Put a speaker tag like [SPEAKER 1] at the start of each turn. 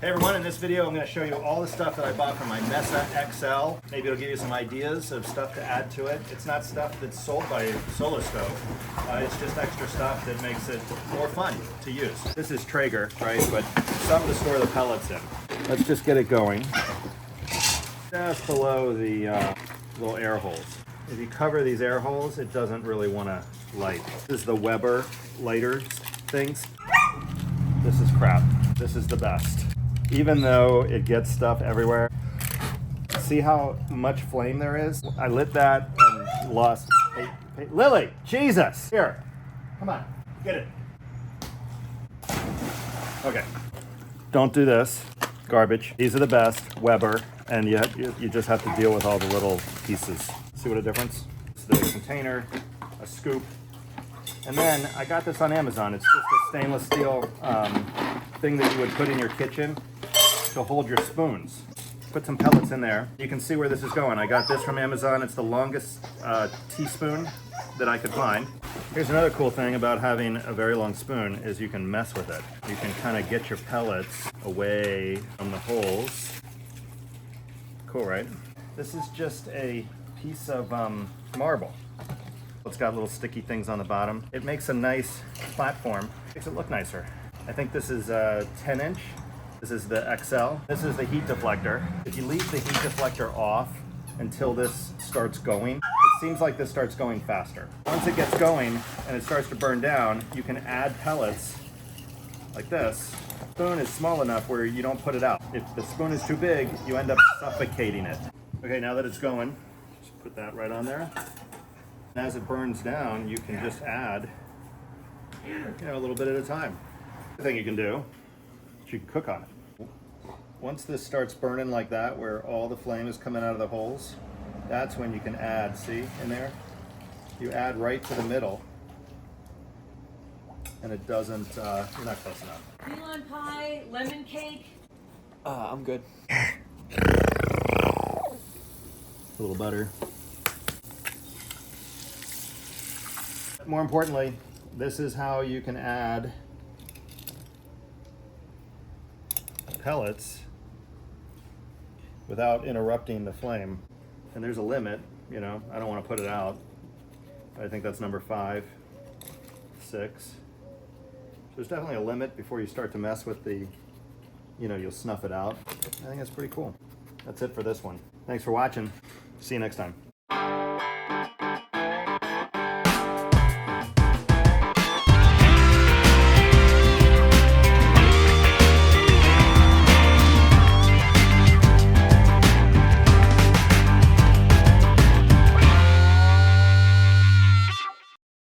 [SPEAKER 1] Hey everyone, in this video I'm going to show you all the stuff that I bought from my Mesa XL. Maybe it'll give you some ideas of stuff to add to it. It's not stuff that's sold by Solar Stove. It's just extra stuff that makes it more fun to use. This is Traeger, right? But something to store the pellets in. Let's just get it going. Just below the little air holes. If you cover these air holes, it doesn't really want to light. This is the Weber lighter things. This is crap. This is the best. Even though it gets stuff everywhere. See how much flame there is? I lit that and lost. Hey, Lily, Jesus! Here, come on, get it. Okay, don't do this. Garbage. These are the best, Weber, and you just have to deal with all the little pieces. See what a difference? It's the container, a scoop, and then I got this on Amazon. It's just a stainless steel thing that you would put in your kitchen to hold your spoons. Put some pellets in there. You can see where this is going. I got this from Amazon. It's the longest teaspoon that I could find. Here's another cool thing about having a very long spoon is you can mess with it. You can kind of get your pellets away from the holes. Cool, right? This is just a piece of marble. It's got little sticky things on the bottom. It makes a nice platform. Makes it look nicer. I think this is a 10-inch. This is the XL. This is the heat deflector. If you leave the heat deflector off until this starts going, it seems like this starts going faster. Once it gets going and it starts to burn down, you can add pellets like this. The spoon is small enough where you don't put it out. If the spoon is too big, you end up suffocating it. Okay, now that it's going, just put that right on there. And as it burns down, you can just add, a little bit at a time. The thing you can do, you can cook on it. Once this starts burning like that, where all the flame is coming out of the holes, that's when you can add, see in there? You add right to the middle, and it doesn't, you're not close enough.
[SPEAKER 2] Key lime pie, lemon cake.
[SPEAKER 3] I'm good.
[SPEAKER 1] A little butter. More importantly, this is how you can add pellets without interrupting the flame. And there's a limit, I don't want to put it out. I think that's number 5, 6. So there's definitely a limit before you start to mess with the, you'll snuff it out. I think that's pretty cool. That's it for this one. Thanks for watching. See you next time.